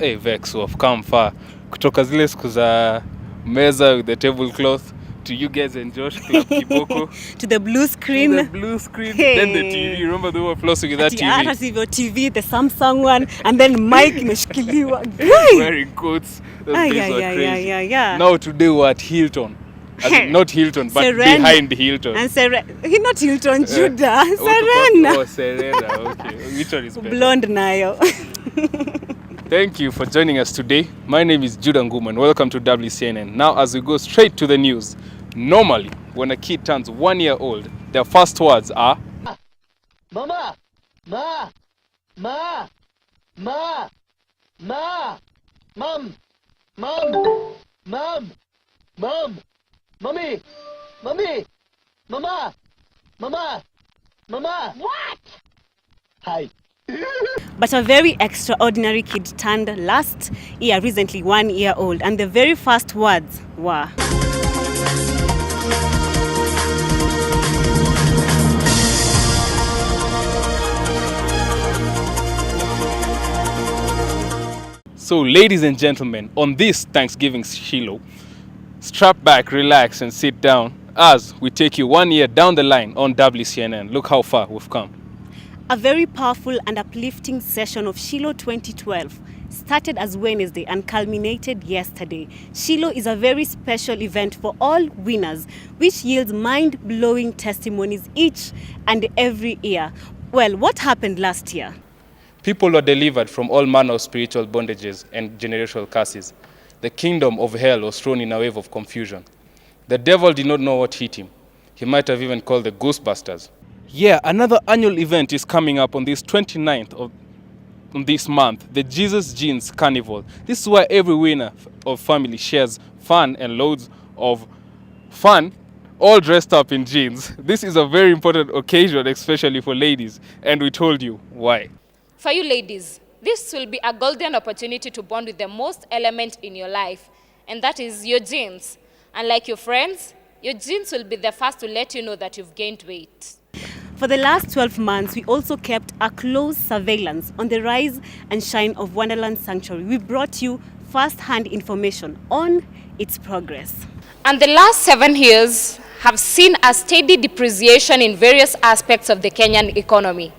Vex, have come far. Kutoka zile siku za meza with the tablecloth to you guys and Josh Club Kiboko. To the blue screen. To the blue screen. Hey. Then the TV. Remember they were flossing with that TV? TV, the Samsung one, and then mic imeshikiliwa. Wearing coats. Those days were crazy. Yeah. Now today we're at Hilton. Not Hilton, but Serena. Behind Hilton. And not Hilton, Judah. Serena. Oh, Serena. Okay. Which one is better? Blonde nayo. Thank you for joining us today. My name is Judah Nguman. Welcome to WCNN. Now, as we go straight to the news, normally, when a kid turns 1 year old, their first words are Mama! Ma! Ma! Ma! Ma! Mom! Mom! Mom! Mom! Mommy! Mommy! Mama! Mama! Mama! What? Hi. But a very extraordinary kid turned last year, recently 1 year old, and the very first words were... So, ladies and gentlemen, on this Thanksgiving Shiloh, strap back, relax, and sit down as we take you 1 year down the line on WCNN. Look how far we've come. A very powerful and uplifting session of Shiloh 2012 started as Wednesday and culminated yesterday. Shiloh is a very special event for all winners, which yields mind-blowing testimonies each and every year. Well, what happened last year? People were delivered from all manner of spiritual bondages and generational curses. The kingdom of hell was thrown in a wave of confusion. The devil did not know what hit him. He might have even called the Ghostbusters. Yeah, another annual event is coming up on this 29th of this month, the Jesus Jeans Carnival. This is where every winner of family shares fun and loads of fun, all dressed up in jeans. This is a very important occasion, especially for ladies, and we told you why. For you ladies, this will be a golden opportunity to bond with the most element in your life, and that is your jeans. Unlike your friends, your jeans will be the first to let you know that you've gained weight. For the last 12 months, we also kept a close surveillance on the rise and shine of Wonderland Sanctuary. We brought you first-hand information on its progress. And the last 7 years have seen a steady depreciation in various aspects of the Kenyan economy.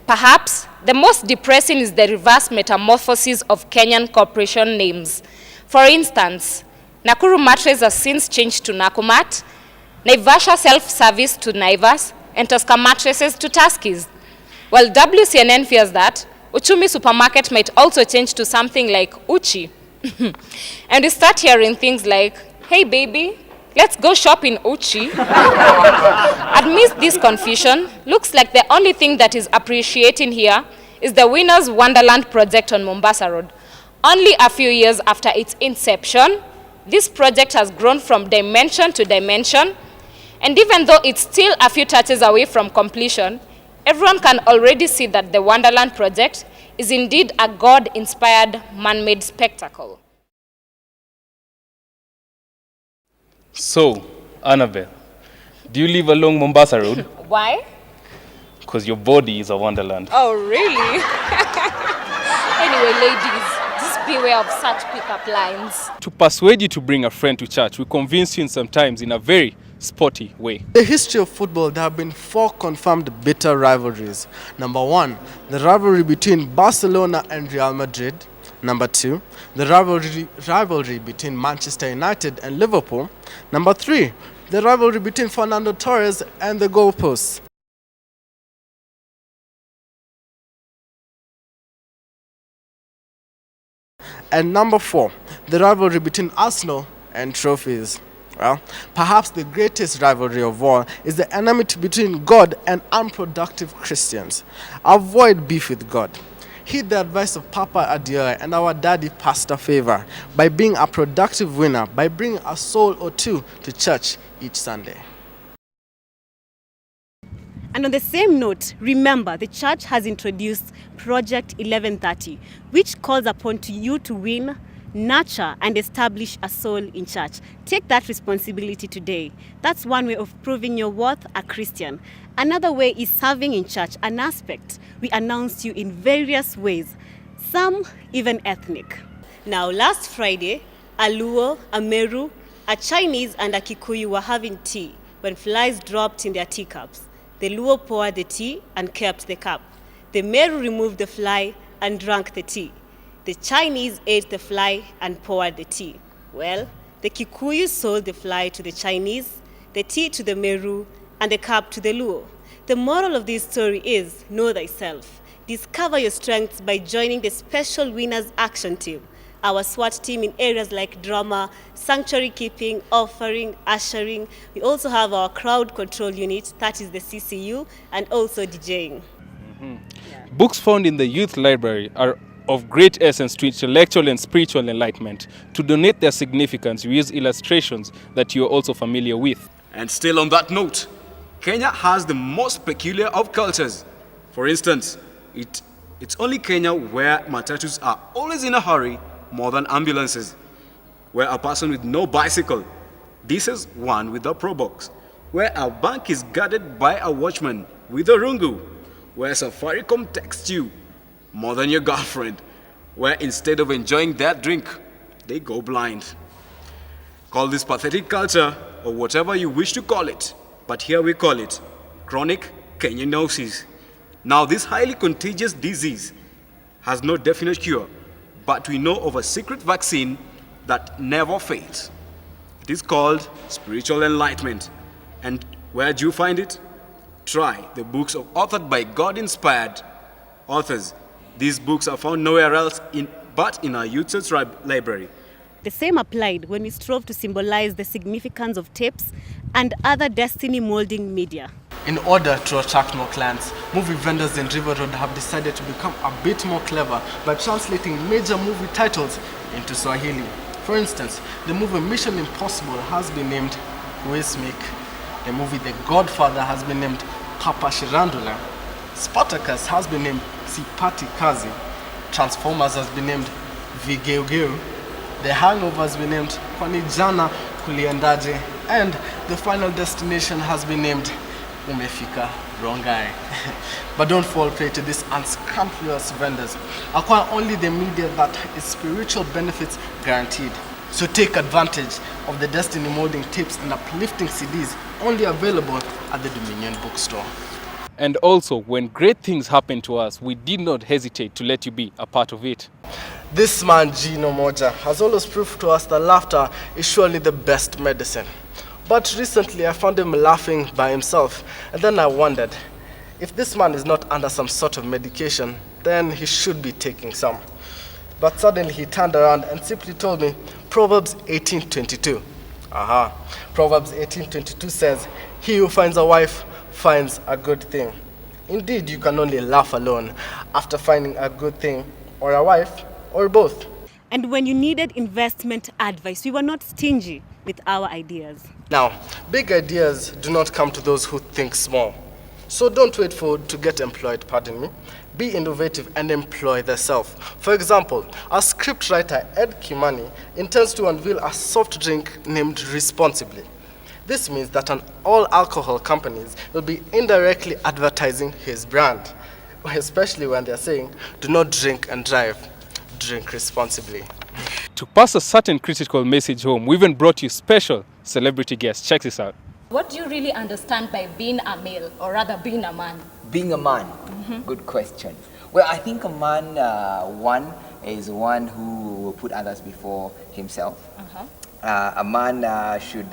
Perhaps the most depressing is the reverse metamorphosis of Kenyan corporation names. For instance, Nakuru Mattress has since changed to Nakumat, Naivasha Self-Service to Naivas, and Tusker Mattresses to Tuskies. While WCNN fears that Uchumi Supermarket might also change to something like Uchi. And we start hearing things like, hey baby, let's go shop in Uchi. Amidst this confusion, looks like the only thing that is appreciating here is the Winners Wonderland project on Mombasa Road. Only a few years after its inception, this project has grown from dimension to dimension, and even though it's still a few touches away from completion, everyone can already see that the Wonderland project is indeed a God-inspired man-made spectacle. So, Annabelle, do you live along Mombasa Road? Why? Because your body is a wonderland. Oh, really? Anyway, ladies, just beware of such pickup lines. To persuade you to bring a friend to church, we convince you sometimes in a very sporty way. In the history of football, there have been 4 confirmed bitter rivalries. Number 1, the rivalry between Barcelona and Real Madrid. Number 2, the rivalry between Manchester United and Liverpool. Number 3, the rivalry between Fernando Torres and the goalposts. And number 4, the rivalry between Arsenal and trophies. Well, perhaps the greatest rivalry of all is the enmity between God and unproductive Christians. Avoid beef with God. Heed the advice of Papa Adeoye and our daddy Pastor Favor by being a productive winner, by bringing a soul or two to church each Sunday. And on the same note, remember the church has introduced Project 1130, which calls upon you to win, nurture and establish a soul in church. Take that responsibility today. That's one way of proving your worth a Christian. Another way is serving in church, an aspect we announced you in various ways, some even ethnic. Now, last Friday, a Luo, a Meru, a Chinese, and a Kikuyu were having tea when flies dropped in their teacups. The Luo poured the tea and kept the cup. The Meru removed the fly and drank the tea. The Chinese ate the fly and poured the tea. Well, the Kikuyu sold the fly to the Chinese, the tea to the Meru, and the cup to the Luo. The moral of this story is know thyself. Discover your strengths by joining the Special Winners Action Team, our SWAT team in areas like drama, sanctuary keeping, offering, ushering. We also have our crowd control unit, that is the CCU, and also DJing. Books found in the youth library are of great essence to intellectual and spiritual enlightenment. To donate their significance, we use illustrations that you are also familiar with. And still on that note, Kenya has the most peculiar of cultures. For instance, it's only Kenya where matatus are always in a hurry more than ambulances. Where a person with no bicycle, this is one with a pro box. Where a bank is guarded by a watchman with a rungu. Where Safaricom texts you more than your girlfriend. Where instead of enjoying that drink, they go blind. Call this pathetic culture or whatever you wish to call it, but here we call it chronic Kenyanosis. Now, this highly contagious disease has no definite cure, but we know of a secret vaccine that never fails. It is called spiritual enlightenment. And where do you find it? Try the books authored by God-inspired authors. These books are found nowhere else but in our youth library. The same applied when we strove to symbolize the significance of tapes and other destiny-molding media. In order to attract more clients, movie vendors in River Road have decided to become a bit more clever by translating major movie titles into Swahili. For instance, the movie Mission Impossible has been named Wismik. The movie The Godfather has been named Papa Shirandula. Spartacus has been named Sipati Kazi. Transformers has been named Vigeugeu. The Hangover has been named Kwanijana Kuliendaje. And the Final Destination has been named Umefika Rongai. But don't fall prey to these unscrupulous vendors. Acquire only the media that is spiritual benefits guaranteed. So take advantage of the destiny molding tapes and uplifting CDs only available at the Dominion bookstore. And also, when great things happen to us, we did not hesitate to let you be a part of it. This man, Gino Moja, has always proved to us that laughter is surely the best medicine. But recently I found him laughing by himself, and then I wondered, if this man is not under some sort of medication, then he should be taking some. But suddenly he turned around and simply told me, Proverbs 18:22. Proverbs 18:22 says, he who finds a wife finds a good thing. Indeed, you can only laugh alone after finding a good thing, or a wife, or both. And when you needed investment advice, we were not stingy with our ideas. Now, big ideas do not come to those who think small. So don't wait to get employed, pardon me. Be innovative and employ thyself. For example, our scriptwriter Ed Kimani intends to unveil a soft drink named Responsibly. This means that all alcohol companies will be indirectly advertising his brand, especially when they're saying, do not drink and drive, drink responsibly. To pass a certain critical message home, we even brought you special celebrity guests. Check this out. What do you really understand by being a male, or rather being a man? Being a man? Good question. Well, I think a man, one, is one who will put others before himself. A man should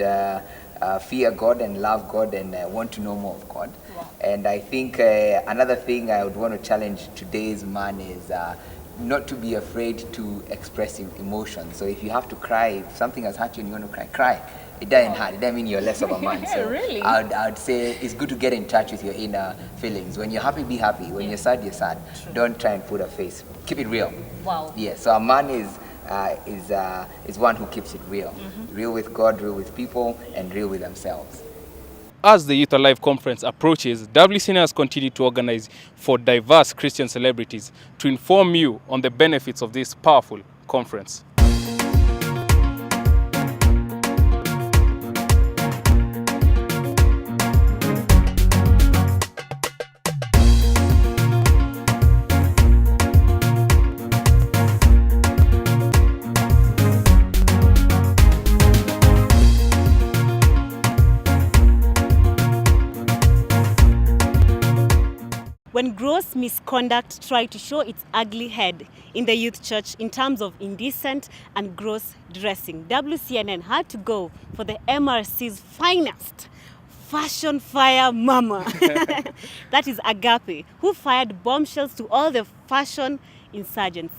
fear God and love God and want to know more of God. Wow. And I think another thing I would want to challenge today's man is not to be afraid to express emotions. So if you have to cry, if something has hurt you and you want to cry, cry. It doesn't hurt. It doesn't mean you're less of a man. So Really? I'd say it's good to get in touch with your inner feelings. When you're happy, be happy. When you're sad, you're sad. Don't try and put a face. Keep it real. Wow. Yeah. So a man is one who keeps it real. Real with God, real with people, and real with themselves. As the Youth Alive Conference approaches, WCNN has continued to organize for diverse Christian celebrities to inform you on the benefits of this powerful conference. gross misconduct tried to show its ugly head in the youth church in terms of indecent and gross dressing. WCNN had to go for the MRC's finest fashion fire mama. That is Agape, who fired bombshells to all the fashion insurgents.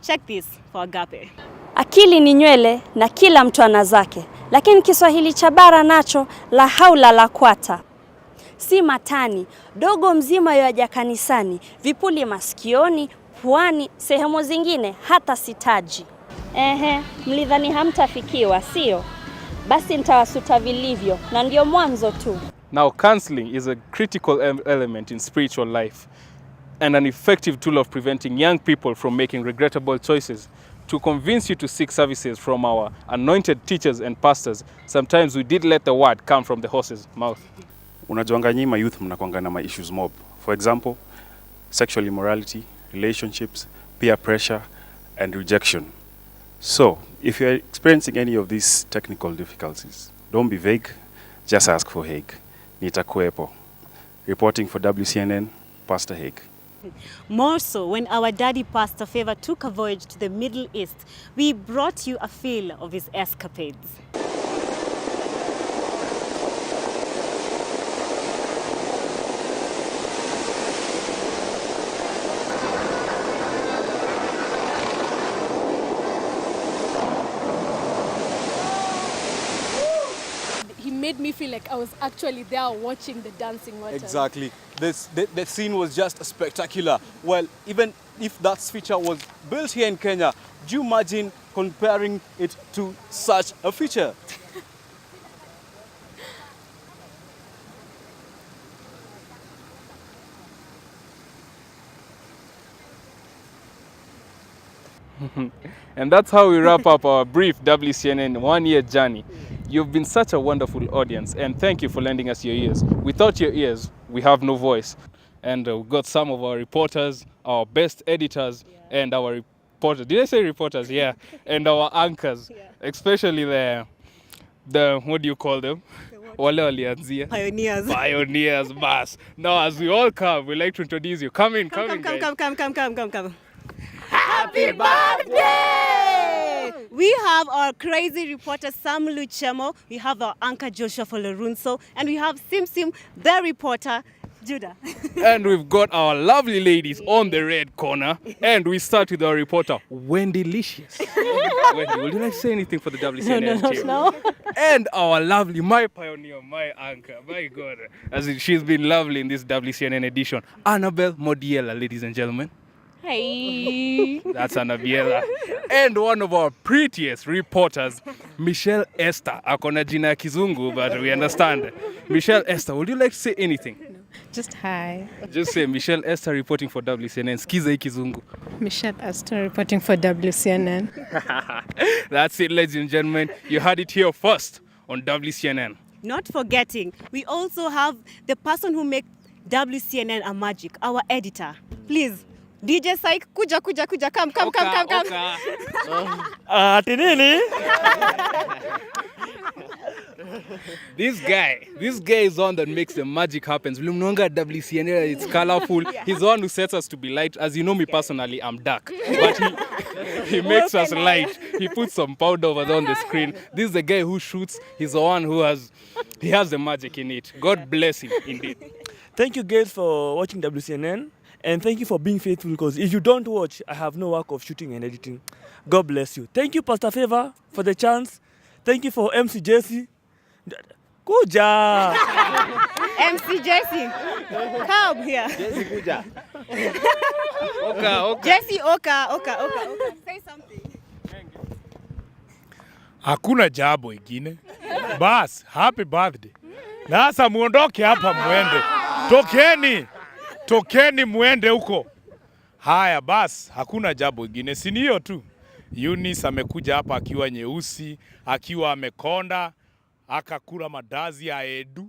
Check this for Agape. Akili ni nywele na kila mtu ana zake, lakini Kiswahili cha bara nacho la haula la kwata. Si matani, dogo mzima yaja kanisani, vipuli masikioni, puani, sehemu zingine hata sitaji. Mlidhani hamtafikiwa, sio? Basi nitawasuta vilivyo, na ndio mwanzo tu. Now, counseling is a critical element in spiritual life and an effective tool of preventing young people from making regrettable choices. To convince you to seek services from our anointed teachers and pastors, sometimes we did let the word come from the horse's mouth. Unajuanga nyinyi youth mnakuanga na issues mob. For example, sexual immorality, relationships, peer pressure, and rejection. So, if you're experiencing any of these technical difficulties, don't be vague, just ask for Hague. Nitakuepo. Reporting for WCNN, Pastor Hague. More so, when our daddy Pastor Favor took a voyage to the Middle East, we brought you a feel of his escapades. Made me feel like I was actually there watching the dancing water. Exactly. The scene was just spectacular. Well, even if that feature was built here in Kenya, do you imagine comparing it to such a feature? And that's how we wrap up our brief WCNN one-year journey. You've been such a wonderful audience, and thank you for lending us your ears. Without your ears, we have no voice. And we've got some of our reporters, our best editors, and our reporters. Did I say reporters? Yeah. And our anchors, especially the what do you call them? Pioneers. Pioneers, boss. Now, as we all come, we'd like to introduce you. Come in, Come. Happy birthday! We have our crazy reporter Sam Luchemo, we have our anchor Joshua Folorunso, and we have Sim, the reporter, Judah. And we've got our lovely ladies on the red corner. And we start with our reporter, Wendy Licious. Wendy, would you like to say anything for the WCNN team? No. And our lovely, my pioneer, my anchor, my God, as she's been lovely in this WCNN edition, Annabelle Modiela, ladies and gentlemen. Hey. That's Annabella. And one of our prettiest reporters, Michelle Esther. Akona jina ya kizungu, but we understand. Michelle Esther, would you like to say anything? No. Just hi. Just say Michelle Esther reporting for WCNN. Skiza hii kizungu. Michelle Esther reporting for WCNN. That's it, ladies and gentlemen. You heard it here first on WCNN. Not forgetting, we also have the person who makes WCNN a magic, our editor. Please. DJ Syke, kuja, come. Tinini? This guy is the one that makes the magic happen. Mnaonga WCNN, it's colorful. He's the one who sets us to be light. As you know me personally, I'm dark. But he makes us light. He puts some powder over there on the screen. This is the guy who shoots. He's the one who has the magic in it. God bless him indeed. Thank you guys for watching WCNN. And thank you for being faithful, because if you don't watch, I have no work of shooting and editing. God bless you. Thank you, Pastor Favor, for the chance. Thank you for MC Jesse. Kuja! MC Jesse, come here. Jesse Kuja. Oka. Jesse, Oka. Say something. Hakuna jabo ingine. Bas, happy birthday. Nasa muondoke hapa muende. Tokeni muende huko. Haya bas, hakuna jambo ingine. Si hiyo tu. Eunice amekuja hapa akiwa nyeusi, akiwa amekonda, akakula madazi ya Edu.